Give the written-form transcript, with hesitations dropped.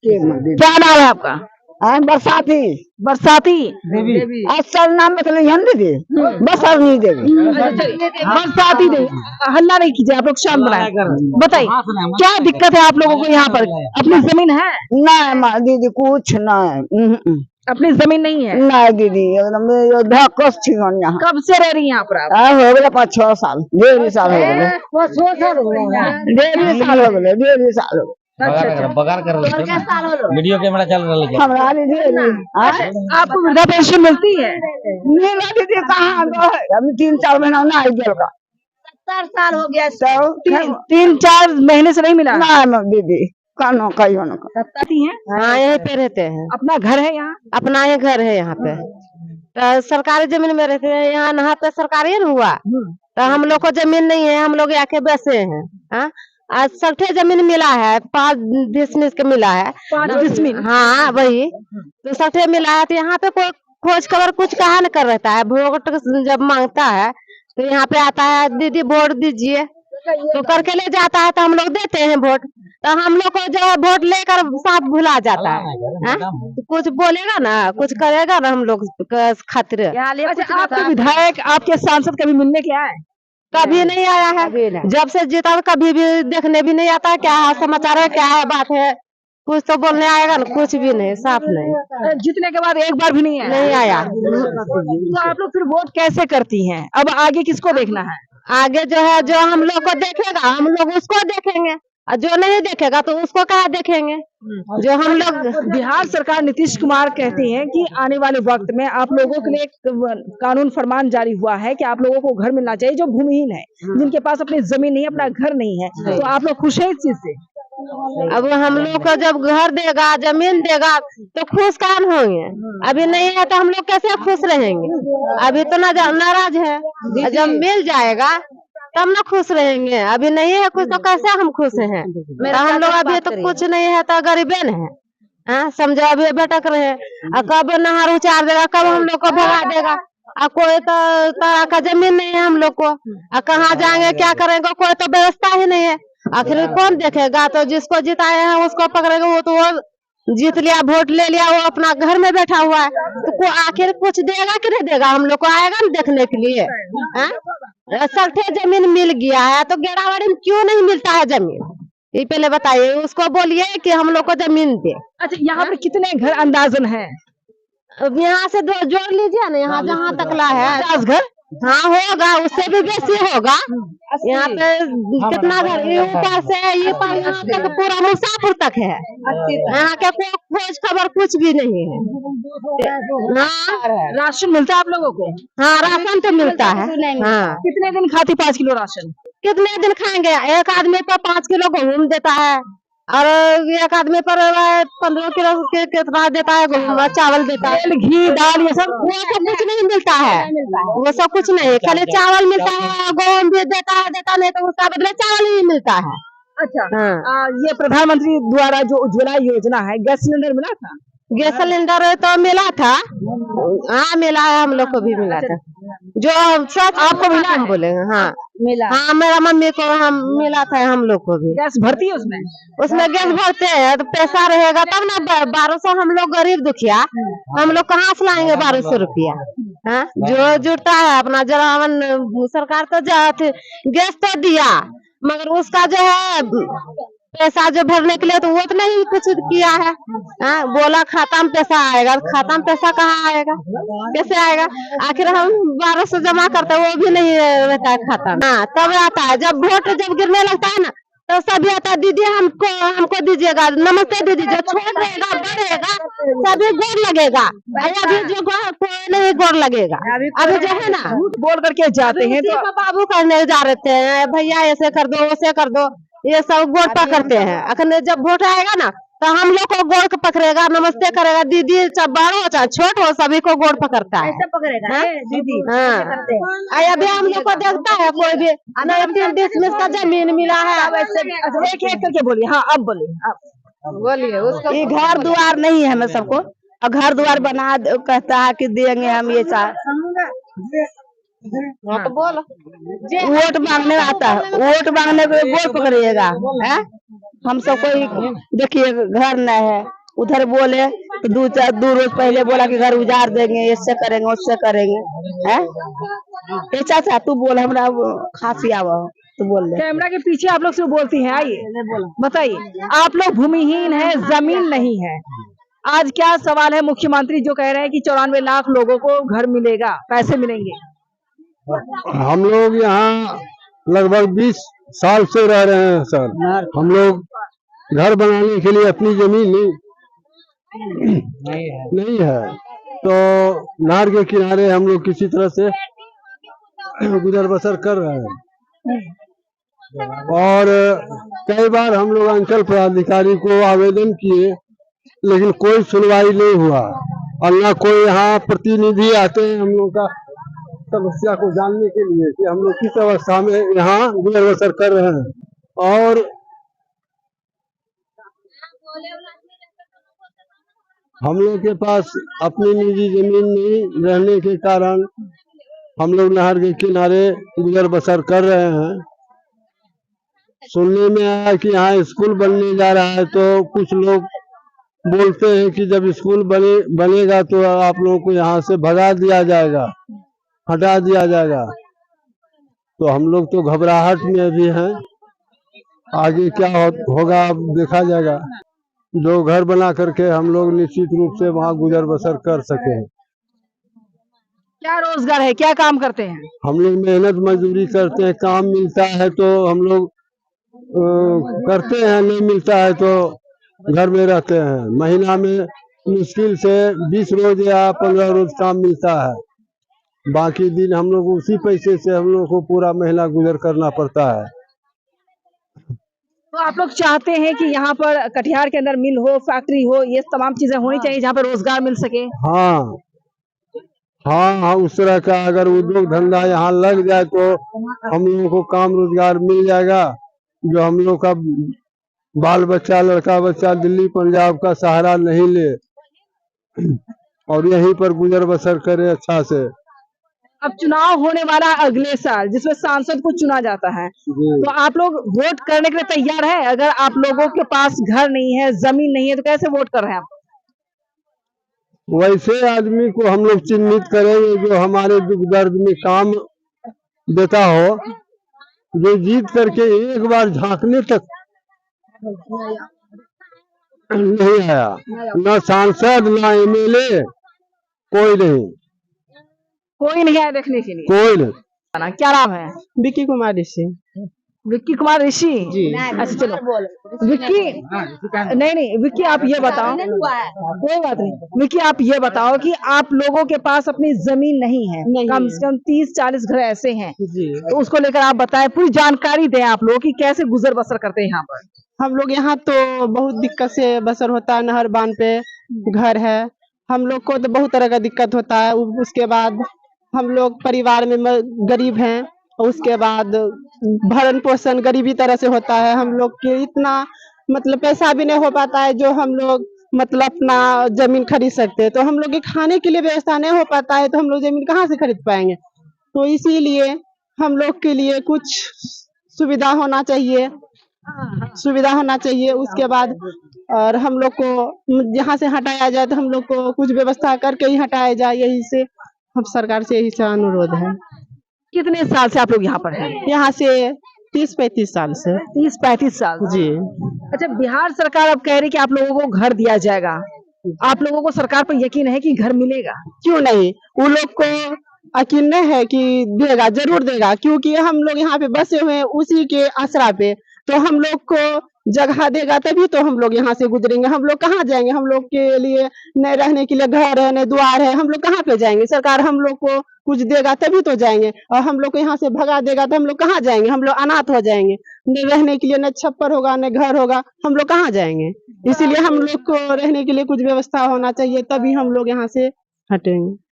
क्या नाम है आपका? बरसाती बरसाती देवी असल नाम में तो नहीं है दीदी, बसरनी देवी। बरसाती देवी। हल्ला नहीं कीजिए, आप लोग शांत बनाए। बताइए क्या दिक्कत है आप लोगों को यहाँ पर? अपनी जमीन है? नहीं माँ दीदी कुछ नहीं, अपनी जमीन नहीं है? नहीं दीदी एकदम धक्कस थी यहाँ। कब से रह रही हैं यहाँ पर आप? हो गए 5-6 साल, 1.5 साल हो गए, 1.5 साल हो गए, 1.5 साल हो गए। बगार कर वीडियो कैमरा चल रहा है। हमारा दीदी आपको वृद्धा पेंशन मिलती है? मेरा दीदी कहाँ अभी 3-4 महीना ना आई गया, 70 साल हो गया। तो 3-4 महीने से नहीं मिला? ना दीदी कानो कहीं होना है? हाँ यहीं पे रहते हैं, अपना घर है यहाँ? अपना ही घर है यहाँ पे। तो सरकारी जमीन में रहते हैं, यहाँ पे सरकारी न हुआ तो हम लोग को जमीन नहीं है, हम लोग आके बसे हैं। हाँ आज सठे जमीन मिला है, 5 डिसमिल के मिला है। 5 डिसमिल? हाँ वही तो सठे मिला है। तो यहाँ पे कोई खोज खबर कुछ कहा न कर रहता है। वोट जब मांगता है तो यहाँ पे आता है, दीदी वोट दीजिए, तो करके ले जाता है, तो हम लोग देते हैं वोट। तो हम लोग को जो है वोट लेकर साथ भुला जाता है। तो कुछ बोलेगा ना, कुछ करेगा ना हम लोग खातिर। अच्छा, आपके विधायक, आपके सांसद कभी मिलने के आए? कभी नहीं आया है, जब से जीता कभी भी देखने भी नहीं आता। क्या है समाचार है, क्या है बात है, कुछ तो बोलने आएगा ना, कुछ भी नहीं, साफ नहीं। जीतने के बाद एक बार भी नहीं आया? नहीं आया। तो आप लोग फिर वोट कैसे करती हैं? अब आगे किसको देखना है? आगे जो है, जो हम लोग को देखेगा हम लोग उसको देखेंगे, और जो नहीं देखेगा तो उसको कहाँ देखेंगे। जो हम लोग बिहार सरकार नीतीश कुमार कहती हैं कि आने वाले वक्त में आप लोगों के लिए एक कानून फरमान जारी हुआ है कि आप लोगों को घर मिलना चाहिए जो भूमिहीन है, जिनके पास अपनी जमीन नहीं है, अपना घर नहीं है। तो आप लोग खुश हैं इस चीज से? अब हम लोग को जब घर देगा, जमीन देगा तो खुश काम होंगे। अभी नहीं है तो हम लोग कैसे खुश रहेंगे? अभी तो नाराज है, जब मिल जाएगा तब ना खुश रहेंगे। अभी नहीं है कुछ तो कैसे हम खुश हैं? तो हम लोग अभी तो कुछ नहीं है तो गरीबे न है। हाँ समझो अभी भटक रहे हैं, कब नहर उचार देगा, कब हम लोग को भगा देगा। कोई तो तरह का जमीन नहीं है हम लोग को, कहाँ जाएंगे, क्या करेंगे, कोई तो व्यवस्था ही नहीं है। आखिर कौन देखेगा? तो जिसको जिताए हैं उसको पकड़ेगा, वो तो वो जीत लिया, वोट ले लिया, वो अपना घर में बैठा हुआ है। तो आखिर कुछ देगा कि नहीं देगा? हम लोग को आएगा ना देखने के लिए। सठे जमीन मिल गया है तो गेड़ावाड़ी में क्यों नहीं मिलता है जमीन? ये पहले बताइए, उसको बोलिए कि हम लोग को जमीन दे। अच्छा, यहाँ पर कितने घर अंदाजन है? यहाँ से जोड़ लीजिए ना, यहाँ जहाँ तकला है 50 घर? हाँ होगा, उससे भी बेसी होगा। यहाँ पे कितना घर, ये ऊपर से ये पर यहाँ तक पूरा मुसाफिर तक है। यहाँ के कोई खोज खबर कुछ भी नहीं है। हाँ राशन मिलता है आप लोगों को? हाँ राशन तो मिलता है। हाँ कितने दिन खाती 5 किलो राशन? कितने दिन खाएंगे? एक आदमी पर 5 किलो गेहूँ देता है, और एक आदमी पर 15 किलो कितना देता है गेहूँ, चावल देता है, घी दाल ये सब? वो सब कुछ नहीं मिलता है, वो सब कुछ नहीं, खाली चावल मिलता है। गेहूँ भी देता नहीं तो उसका बदले चावल ही मिलता है। अच्छा हाँ। ये प्रधानमंत्री द्वारा जो उज्ज्वला योजना है, गैस सिलेंडर मिला था? गैस सिलेंडर तो मिला था, हाँ मिला है, हम लोग को भी मिला था। जो सच आपको मिला हम बोलेंगे? हाँ मिला। हाँ मेरा मम्मी को हम मिला था, हम लोग को भी। गैस भरती है उसमें? उसमें गैस भरते हैं तो पैसा रहेगा तब ना। 1200 हम लोग गरीब दुखिया, हम लोग कहाँ से लाएंगे 1200 रुपया? हाँ जो जुड़ता है अपना जरा, सरकार तो गैस तो दिया, मगर उसका जो है पैसा जो भरने के लिए तो वो तो नहीं कुछ किया है। बोला खाता में पैसा आएगा, खाता में पैसा कहाँ आएगा, कैसे आएगा? आखिर हम 1200 जमा करते हैं, वो भी नहीं रहता है खाता में। हाँ तब आता है जब वोट जब गिरने लगता है ना, तो सभी आता है, दीदी हमको दीजिएगा, नमस्ते दीदी। जो छोड़ रहेगा बढ़ेगा सभी गोर लगेगा, अभी जो कोई नहीं गोर लगेगा। अभी जो है ना बोल करके जाते हैं तो बाबू करने जा रहे हैं, भैया ऐसे कर दो वैसे कर दो, ये सब गोड़ पकड़ते हैं। अखन जब वोट आएगा ना तो हम लोग को गोड़ पकड़ेगा, नमस्ते करेगा, दीदी चाहे बड़ा हो चाहे छोट हो सभी को गोड़ पकड़ता है, ऐसे पकड़ेगा दीदी। हाँ अभी हम लोग को देखता है कोई भी 3 डिसमिल का जमीन मिला है। एक एक करके बोलिए। हाँ अब बोलिए उसको। ये घर द्वार नहीं है हमें सबको, और घर द्वार बना कहता है कि देंगे हम ये चाह। तो बोलो वोट मांगने आता है, वोट मांगने को गोड़ पकड़िएगा, हम सब कोई देखिए घर न है, उधर बोले तो दो रोज पहले बोला कि घर उजाड़ देंगे, इससे करेंगे उससे करेंगे है। चाचा तू बोल, हमरा खांसी आवा तो बोल ले। कैमरा के पीछे आप लोग से बोलती हैं, आइए बताइए, आप लोग भूमिहीन है, जमीन नहीं है, आज क्या सवाल है? मुख्यमंत्री जो कह रहे हैं कि 94 लाख लोगों को घर मिलेगा, पैसे मिलेंगे। हम लोग यहाँ लगभग 20 साल से रह रहे हैं सर। हम लोग घर बनाने के लिए अपनी जमीन नहीं है, तो नहर के किनारे हम लोग किसी तरह से गुजर बसर कर रहे हैं। और कई बार हम लोग अंचल पदाधिकारी को आवेदन किए, लेकिन कोई सुनवाई नहीं हुआ, और न कोई यहाँ प्रतिनिधि आते हैं हम लोग का समस्या को जानने के लिए कि हम लोग किस अवस्था में यहाँ गुजर बसर कर रहे हैं। और हम लोग के पास अपनी निजी जमीन नहीं रहने के कारण हम लोग नहर के किनारे गुजर बसर कर रहे हैं। सुनने में आया कि यहाँ स्कूल बनने जा रहा है, तो कुछ लोग बोलते हैं कि जब स्कूल बनेगा तो आप लोगों को यहाँ से भगा दिया जाएगा, हटा दिया जाएगा। तो हम लोग तो घबराहट में भी हैं, आगे क्या होगा अब देखा जाएगा। जो घर बना करके हम लोग निश्चित रूप से वहाँ गुजर बसर कर सके। क्या रोजगार है, क्या काम करते हैं? हम लोग मेहनत मजदूरी करते हैं, काम मिलता है तो हम लोग करते हैं, नहीं मिलता है तो घर में रहते हैं। महीना में मुश्किल से 20 रोज या 15 रोज काम मिलता है, बाकी दिन हम लोग उसी पैसे से हम लोग को पूरा महीना गुजर करना पड़ता है। तो आप लोग चाहते हैं कि यहाँ पर कटिहार के अंदर मिल हो, फैक्ट्री हो, ये तमाम चीजें होनी चाहिए जहाँ पर रोजगार मिल सके। हाँ हाँ हाँ, उस तरह का अगर उद्योग धंधा यहाँ लग जाए तो हम लोगों को काम रोजगार मिल जाएगा, जो हम लोग का बाल बच्चा लड़का बच्चा दिल्ली पंजाब का सहारा नहीं ले और यहीं पर गुजर बसर करे अच्छा से। अब चुनाव होने वाला अगले साल, जिसमें सांसद को चुना जाता है, तो आप लोग वोट करने के लिए तैयार है? अगर आप लोगों के पास घर नहीं है, जमीन नहीं है, तो कैसे वोट कर रहे हैं आप? वैसे आदमी को हम लोग चिन्हित करेंगे जो हमारे दुख दर्द में काम देता हो, जो जीत करके एक बार झांकने तक नहीं आया, न सांसद न एमएलए, कोई नहीं आया देखने के लिए। कोई नहीं। क्या नाम है? विक्की कुमार ऋषि। विक्की कुमार ऋषि जी। अच्छा चलो विक्की, नहीं विक्की आप ये बताओ, कोई बात नहीं, विक्की आप ये बताओ कि आप लोगों के पास अपनी जमीन नहीं है, कम से कम 30-40 घर ऐसे हैं, तो उसको लेकर आप बताएं, पूरी जानकारी दें आप लोग कि कैसे गुजर बसर करते हैं यहाँ पर। हम लोग यहाँ तो बहुत दिक्कत से बसर होता है, नहर बांध पे घर है, हम लोग को तो बहुत तरह का दिक्कत होता है। उसके बाद हम लोग परिवार में गरीब हैं, और उसके बाद भरण पोषण गरीबी तरह से होता है। हम लोग के इतना मतलब पैसा भी नहीं हो पाता है जो हम लोग मतलब अपना जमीन खरीद सकते हैं, तो हम लोग के खाने के लिए व्यवस्था नहीं हो पाता है, तो हम लोग जमीन कहाँ से खरीद पाएंगे। तो इसीलिए हम लोग के लिए कुछ सुविधा होना चाहिए, उसके बाद और हम लोग को यहाँ से हटाया जाए तो हम लोग को कुछ व्यवस्था करके ही हटाया जाए, यही से हम सरकार से यही से अनुरोध है। कितने साल से आप लोग यहाँ पर हैं? यहाँ से 30-35 साल से। 30-35 साल जी। अच्छा, बिहार सरकार अब कह रही कि आप लोगों को घर दिया जाएगा, आप लोगों को सरकार पर यकीन है कि घर मिलेगा? क्यों नहीं, वो लोग को यकीन नहीं है कि देगा, जरूर देगा, क्योंकि हम लोग यहाँ पे बसे हुए हैं उसी के आसरा पे, तो हम लोग को जगह देगा तभी तो हम लोग यहाँ से गुजरेंगे। हम लोग कहाँ जाएंगे? हम लोग के लिए न रहने के लिए घर है, न द्वार है, हम लोग कहाँ पे जाएंगे? सरकार हम लोग को कुछ देगा तभी तो जाएंगे, और हम लोग को यहाँ से भगा देगा तो हम लोग कहाँ जाएंगे? हम लोग अनाथ हो जाएंगे, न रहने के लिए न छप्पर होगा न घर होगा, हम लोग कहाँ जाएंगे? इसीलिए हम लोग को रहने के लिए कुछ व्यवस्था होना चाहिए, तभी हम लोग यहाँ से हटेंगे।